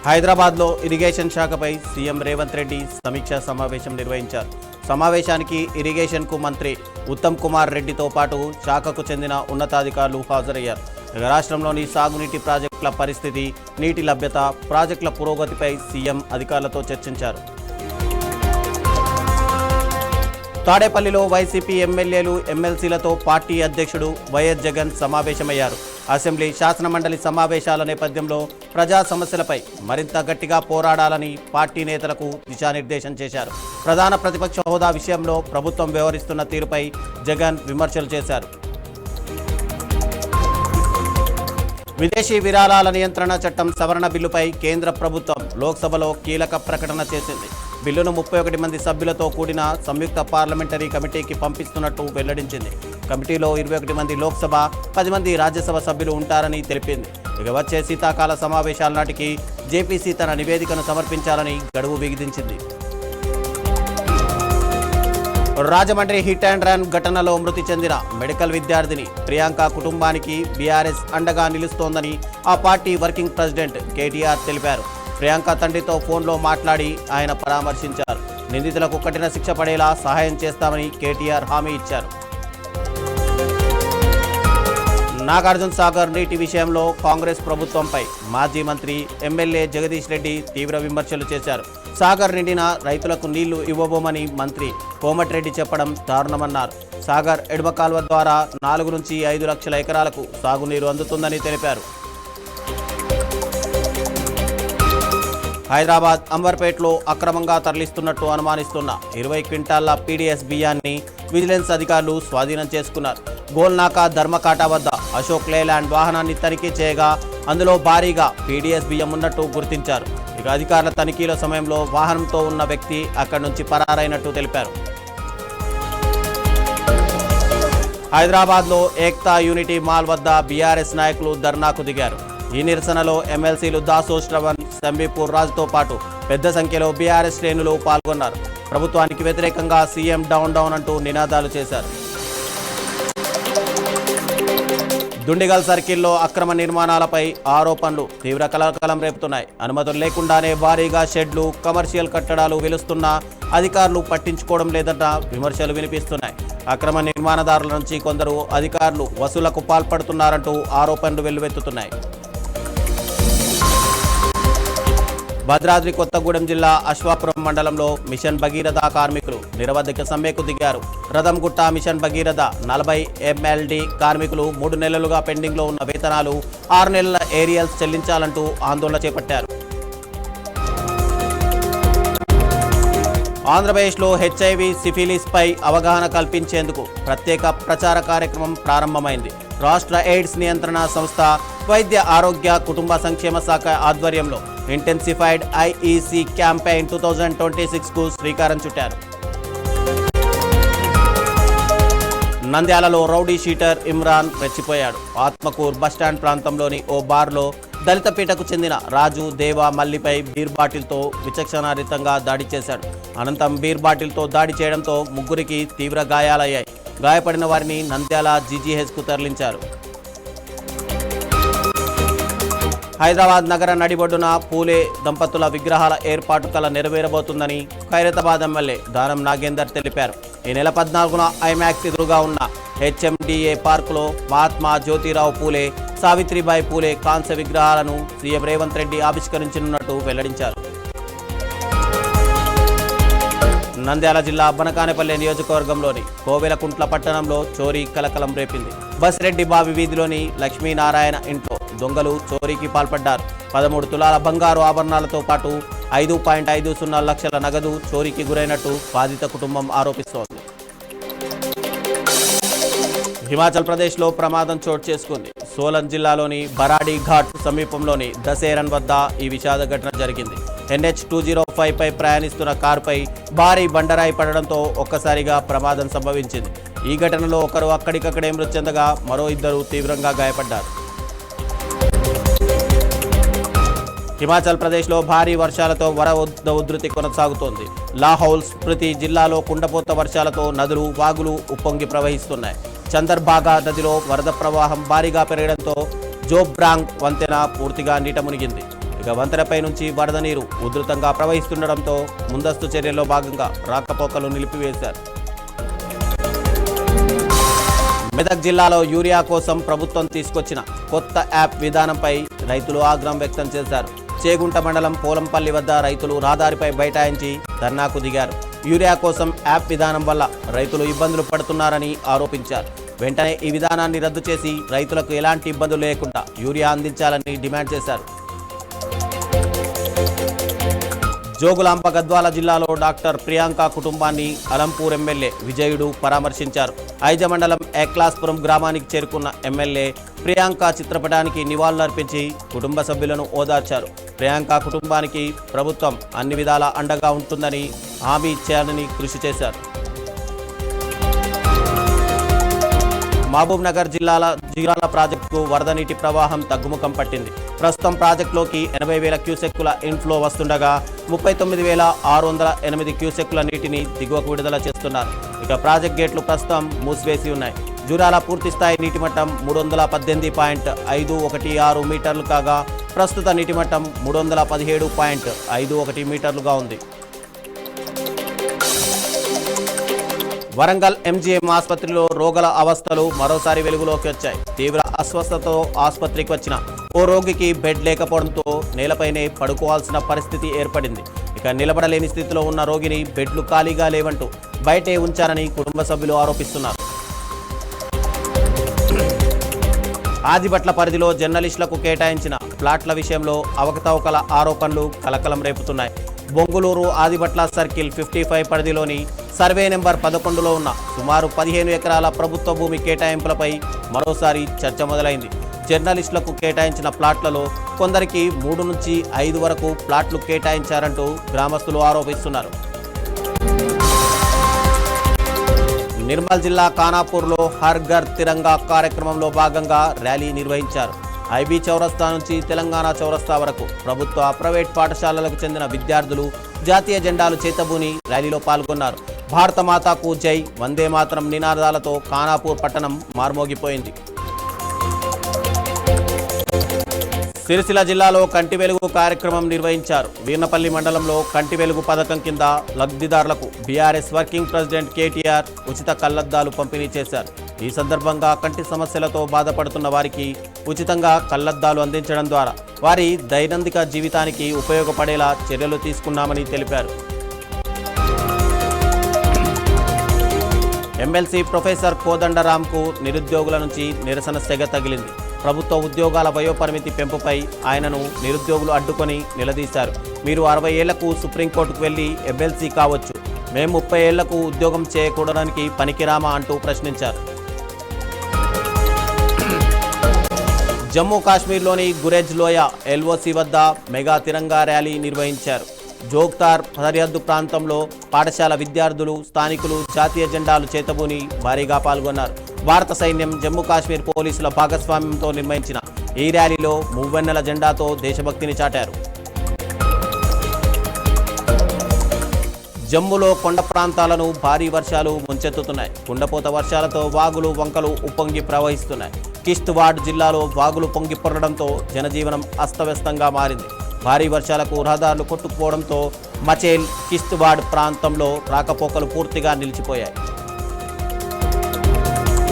హైదరాబాద్లో irrigation శాఖపై CM Revanth Reddy సమీక్షా సమావేశం నిర్వహించారు. సమావేశానికి ఇరిగేషన్కు మంత్రి ఉత్తమ్ కుమార్ రెడ్డితో పాటు శాఖకు చెందిన ఉన్నతాధికారులు హాజరయ్యారు. రాష్ట్రంలోని సాగునీటి ప్రాజెక్టుల పరిస్థితి, నీటి లభ్యత, ప్రాజెక్టుల పురోగతిపై సీఎం అధికారులతో చర్చించారు. తాడేపల్లిలో వైసీపీ ఎమ్మెల్యేలు, ఎమ్మెల్సీలతో పార్టీ అధ్యక్షుడు వైఎస్ జగన్ సమావేశమయ్యారు. అసెంబ్లీ, శాసనమండలి సమావేశాల నేపథ్యంలో ప్రజా సమస్యలపై మరింత గట్టిగా పోరాడాలని పార్టీ నేతలకు దిశానిర్దేశం చేశారు. ప్రధాన ప్రతిపక్ష హోదా విషయంలో ప్రభుత్వం వ్యవహరిస్తున్న తీరుపై జగన్ విమర్శలు చేశారు. విదేశీ విరాళాల నియంత్రణ చట్టం సవరణ బిల్లుపై కేంద్ర ప్రభుత్వం లోక్సభలో కీలక ప్రకటన చేసింది. బిల్లును 31 మంది సభ్యులతో కూడిన సంయుక్త పార్లమెంటరీ కమిటీకి పంపిస్తున్నట్టు వెల్లడించింది. కమిటీలో 21 మంది లోక్సభ, 10 మంది రాజ్యసభ సభ్యులు ఉంటారని తెలిపింది. ఇక వచ్చే శీతాకాల సమావేశాల నాటికి జేపీసీ తన నివేదికను సమర్పించాలని గడువు విధించింది. రాజమండ్రి హిట్ అండ్ రన్ ఘటనలో మృతి చెందిన మెడికల్ విద్యార్థిని ప్రియాంక కుటుంబానికి బీఆర్ఎస్ అండగా నిలుస్తోందని ఆ పార్టీ వర్కింగ్ ప్రెసిడెంట్ కేటీఆర్ తెలిపారు. ప్రియాంక తండ్రితో ఫోన్లో మాట్లాడి ఆయన పరామర్శించారు. నిందితులకు కఠిన శిక్ష పడేలా సహాయం చేస్తామని కేటీఆర్ హామీ ఇచ్చారు. నాగార్జున సాగర్ నీటి విషయంలో కాంగ్రెస్ ప్రభుత్వంపై మాజీ మంత్రి, ఎమ్మెల్యే జగదీష్ రెడ్డి తీవ్ర విమర్శలు చేశారు. సాగర్ నిండిన రైతులకు నీళ్లు ఇవ్వబోమని మంత్రి కోమటిరెడ్డి చెప్పడం దారుణమన్నారు. సాగర్ ఎడమ కాల్వ ద్వారా 4 నుంచి 5 లక్షల ఎకరాలకు సాగునీరు అందుతుందని తెలిపారు. హైదరాబాద్ అంబర్పేటలో అక్రమంగా తరలిస్తున్నట్టు అనుమానిస్తున్న 20 క్వింటాళ్ల పీడీఎస్ బియ్యాన్ని విజిలెన్స్ అధికారులు స్వాధీనం చేసుకున్నారు. గోల్నాకా ధర్మకాటా వద్ద అశోక్ లేలాండ్ వాహనాన్ని తనిఖీ చేయగా అందులో భారీగా పీడీఎస్ బియ్యం ఉన్నట్టు గుర్తించారు. ఇక అధికారుల తనిఖీల సమయంలో వాహనంతో ఉన్న వ్యక్తి అక్కడి నుంచి పరారైనట్టు తెలిపారు. హైదరాబాద్లో ఏక్తా యూనిటీ మాల్ వద్ద బీఆర్ఎస్ నాయకులు ధర్నాకు దిగారు. ఈ నిరసనలో ఎమ్మెల్సీలు దాసో శ్రవణ్, సంబీపూర్ రాజుతో పాటు పెద్ద సంఖ్యలో బీఆర్ఎస్ శ్రేణులు పాల్గొన్నారు. ప్రభుత్వానికి వ్యతిరేకంగా సీఎం డౌన్ డౌన్ అంటూ నినాదాలు చేశారు. దుండిగల్ సర్కిల్లో అక్రమ నిర్మాణాలపై ఆరోపణలు తీవ్ర కలకలం రేపుతున్నాయి. అనుమతులు లేకుండానే భారీగా షెడ్లు, కమర్షియల్ కట్టడాలు వెలుస్తున్నా అధికారులు పట్టించుకోవడం లేదన్న విమర్శలు వినిపిస్తున్నాయి. అక్రమ నిర్మాణదారుల నుంచి కొందరు అధికారులు వసూలకు పాల్పడుతున్నారంటూ ఆరోపణలు వెల్లువెత్తుతున్నాయి. భద్రాద్రి కొత్తగూడెం జిల్లా అశ్వాపురం మండలంలో మిషన్ భగీరథ కార్మికులు నిరవధిక సమ్మెకు దిగారు. రథంగుట్ట మిషన్ భగీరథ 40 MLD కార్మికులు 3 నెలలుగా పెండింగ్లో ఉన్న వేతనాలు, 6 నెలల ఏరియల్స్ చెల్లించాలంటూ ఆందోళన చేపట్టారు. ఆంధ్రప్రదేశ్లో HIV, సిఫిలిస్ పై అవగాహన కల్పించేందుకు ప్రత్యేక ప్రచార కార్యక్రమం ప్రారంభమైంది. రాష్ట్ర ఎయిడ్స్ నియంత్రణ సంస్థ, వైద్య ఆరోగ్య కుటుంబ సంక్షేమ శాఖ ఆధ్వర్యంలో ఇంటెన్సిఫైడ్ IEC క్యాంపెయిన్ 2026కు శ్రీకారం చుట్టారు. నంద్యాలలో రౌడీ షీటర్ ఇమ్రాన్ రెచ్చిపోయాడు. ఆత్మకూర్ బస్టాండ్ ప్రాంతంలోని ఓ బార్లో దళిత పీటకు చెందిన రాజు, దేవ, మల్లిపై బీర్ బాటిల్తో విచక్షణారహితంగా దాడి చేశాడు. అనంతరం బీర్ బాటిల్తో దాడి చేయడంతో ముగ్గురికి తీవ్ర గాయాలయ్యాయి. గాయపడిన వారిని నంద్యాల GGHకు తరలించారు. హైదరాబాద్ నగర నడిబొడ్డున పూలే దంపతుల విగ్రహాల ఏర్పాటు కల నెరవేరబోతుందని ఖైరతాబాద్ ఎమ్మెల్యే దానం నాగేందర్ తెలిపారు. ఈ నెల 14న ఐమాక్స్ ఎదురుగా ఉన్న HMDA పార్కులో మహాత్మా జ్యోతిరావు పూలే, సావిత్రిబాయి పూలే కాంస్య విగ్రహాలను సీఎం రేవంత్ రెడ్డి ఆవిష్కరించనున్నట్టు వెల్లడించారు. నంద్యాల జిల్లా బనకానపల్లె నియోజకవర్గంలోని కోవెలకుంట్ల పట్టణంలో చోరీ కలకలం రేపింది. బస్రెడ్డి బావి వీధిలోని లక్ష్మీనారాయణ ఇంట్లో దొంగలు చోరీకి పాల్పడ్డారు. 13 తులాల బంగారు ఆభరణాలతో పాటు 5.50 లక్షల నగదు చోరీకి గురైనట్టు బాధిత కుటుంబం ఆరోపిస్తోంది. హిమాచల్ ప్రదేశ్లో ప్రమాదం చోటు చేసుకుంది. సోలన్ జిల్లాలోని బరాడి ఘాట్ సమీపంలోని దసేరన్ వద్ద ఈ విషాద ఘటన జరిగింది. NH205 పై ప్రయాణిస్తున్న కారుపై భారీ బండరాయి పడడంతో ఒక్కసారిగా ప్రమాదం సంభవించింది. ఈ ఘటనలో ఒకరు అక్కడికక్కడే మృతి చెందగా మరో 2 తీవ్రంగా గాయపడ్డారు. హిమాచల్ ప్రదేశ్లో భారీ వర్షాలతో వరద ఉధృతి కొనసాగుతోంది. లాహౌల్, స్ప్రితి జిల్లాలో కుండపోత వర్షాలతో నదులు, వాగులు ఉప్పొంగి ప్రవహిస్తున్నాయి. చందర్బాగా నదిలో వరద ప్రవాహం భారీగా పెరగడంతో జోబ్రాంగ్ వంతెన పూర్తిగా నీట మునిగింది. ఇక వంతెనపై నుంచి వరద నీరు ఉధృతంగా ప్రవహిస్తుండటంతో ముందస్తు చర్యల్లో భాగంగా రాకపోకలు నిలిపివేశారు. మెదక్ జిల్లాలో యూరియా కోసం ప్రభుత్వం తీసుకొచ్చిన కొత్త యాప్ విధానంపై రైతులు ఆగ్రహం వ్యక్తం చేశారు. చేగుంట మండలం పోలంపల్లి వద్ద రైతులు రహదారిపై బైఠాయించి ధర్నాకు దిగారు. యూరియా కోసం యాప్ విధానం వల్ల రైతులు ఇబ్బందులు పడుతున్నారని ఆరోపించారు. వెంటనే ఈ విధానాన్ని రద్దు చేసి రైతులకు ఎలాంటి ఇబ్బందులు లేకుండా యూరియా అందించాలని డిమాండ్ చేశారు. జోగులాంబ గద్వాల జిల్లాలో డాక్టర్ ప్రియాంక కుటుంబాన్ని అలంపూర్ ఎమ్మెల్యే విజయుడు పరామర్శించారు. ఐజ మండలం ఏక్లాస్పురం గ్రామానికి చేరుకున్న ఎమ్మెల్యే ప్రియాంక చిత్రపటానికి నివాళులర్పించి కుటుంబ సభ్యులను ఓదార్చారు. ప్రియాంక కుటుంబానికి ప్రభుత్వం అన్ని విధాలా అండగా ఉంటుందని హామీ ఇచ్చారని కృషి చేశారు. మహబూబ్ నగర్ జిల్లాల ప్రాజెక్టుకు వరద నీటి ప్రవాహం తగ్గుముఖం పట్టింది. ప్రస్తుతం ప్రాజెక్టులోకి 80,000 క్యూసెక్కుల ఇన్ఫ్లో వస్తుండగా 39,608 క్యూసెక్కుల నీటిని దిగువకు విడుదల చేస్తున్నారు. ఇక ప్రాజెక్ట్ గేట్లు ప్రస్తుతం మూసివేసి ఉన్నాయి. జూరాల పూర్తిస్థాయి నీటి మట్టం 318.516 మీటర్లు కాగా ప్రస్తుత నీటి మట్టం 317.51 మీటర్లుగా ఉంది. వరంగల్ ఎంజీఎం ఆసుపత్రిలో రోగుల అవస్థలు మరోసారి వెలుగులోకి వచ్చాయి. తీవ్ర అస్వస్థతతో ఆసుపత్రికి వచ్చిన ఓ రోగికి బెడ్ లేకపోవడంతో నేలపైనే పడుకోవాల్సిన పరిస్థితి ఏర్పడింది. ఇక నిలబడలేని స్థితిలో ఉన్న రోగిని బెడ్లు ఖాళీగా లేవంటూ బయటే ఉంచారని కుటుంబ సభ్యులు ఆరోపిస్తున్నారు. ఆదిబట్ల పరిధిలో జర్నలిస్టులకు కేటాయించిన ప్లాట్ల విషయంలో అవకతవకల ఆరోపణలు కలకలం రేపుతున్నాయి. బొంగులూరు ఆదిబట్ల సర్కిల్ 55 పరిధిలోని సర్వే నెంబర్ 11లో ఉన్న సుమారు 15 ఎకరాల ప్రభుత్వ భూమి కేటాయింపులపై మరోసారి చర్చ మొదలైంది. జర్నలిస్టులకు కేటాయించిన ప్లాట్లలో కొందరికి 3 నుంచి 5 వరకు ప్లాట్లు కేటాయించారంటూ గ్రామస్తులు ఆరోపిస్తున్నారు. నిర్మల్ జిల్లా ఖానాపూర్లో హర్ ఘర్ తిరంగా కార్యక్రమంలో భాగంగా ర్యాలీ నిర్వహించారు. ఐబీ చౌరస్తా నుంచి తెలంగాణ చౌరస్తా వరకు ప్రభుత్వ ప్రైవేట్ పాఠశాలలకు చెందిన విద్యార్థులు జాతీయ జెండాలు చేతబూని ర్యాలీలో పాల్గొన్నారు. భారత మాతాకు జై, వందే మాతరం నినాదాలతో ఖానాపూర్ పట్టణం మార్మోగిపోయింది. సిరిసిల్ల జిల్లాలో కంటి వెలుగు కార్యక్రమం నిర్వహించారు. వీర్నపల్లి మండలంలో కంటి వెలుగు పథకం కింద లబ్ధిదారులకు బీఆర్ఎస్ వర్కింగ్ ప్రెసిడెంట్ కేటీఆర్ ఉచిత కళ్లద్దాలు పంపిణీ చేశారు. ఈ సందర్భంగా కంటి సమస్యలతో బాధపడుతున్న వారికి ఉచితంగా కళ్లద్దాలు అందించడం ద్వారా వారి దైనందిక జీవితానికి ఉపయోగపడేలా చర్యలు తీసుకున్నామని తెలిపారు. ఎమ్మెల్సీ ప్రొఫెసర్ కోదండరాంకు నిరుద్యోగుల నుంచి నిరసన సెగ తగిలింది. ప్రభుత్వ ఉద్యోగాల వయోపరిమితి పెంపుపై ఆయనను నిరుద్యోగులు అడ్డుకొని నిలదీశారు. మీరు 60 ఏళ్లకు సుప్రీంకోర్టుకు వెళ్లి ఎమ్మెల్సీ కావచ్చు, మేము 30 ఏళ్లకు ఉద్యోగం చేయకూడడానికి పనికిరామా అంటూ ప్రశ్నించారు. జమ్మూ కాశ్మీర్లోని గురేజ్ లోయ ఎల్ఓసి వద్ద మెగా తిరంగా ర్యాలీ నిర్వహించారు. జోగ్తార్ సరిహద్దు ప్రాంతంలో పాఠశాల విద్యార్థులు, స్థానికులు జాతీయ జెండాలు చేతబూని భారీగా పాల్గొన్నారు. భారత సైన్యం, జమ్మూ కాశ్మీర్ పోలీసుల భాగస్వామ్యంతో నిర్వహించిన ఈ ర్యాలీలో మువ్వెన్నెల జెండాతో దేశభక్తిని చాటారు. జమ్మూలో కొండ ప్రాంతాలను భారీ వర్షాలు ముంచెత్తుతున్నాయి. కుండపోత వర్షాలతో వాగులు, వంకలు ఉప్పొంగి ప్రవహిస్తున్నాయి. కిష్త్వాడ్ జిల్లాలో వాగులు పొంగి పొరడంతో జనజీవనం అస్తవ్యస్తంగా మారింది. భారీ వర్షాలకు రహదారులు కొట్టుకుపోవడంతో మచేల్, కిష్త్వాడ్ ప్రాంతంలో రాకపోకలు పూర్తిగా నిలిచిపోయాయి.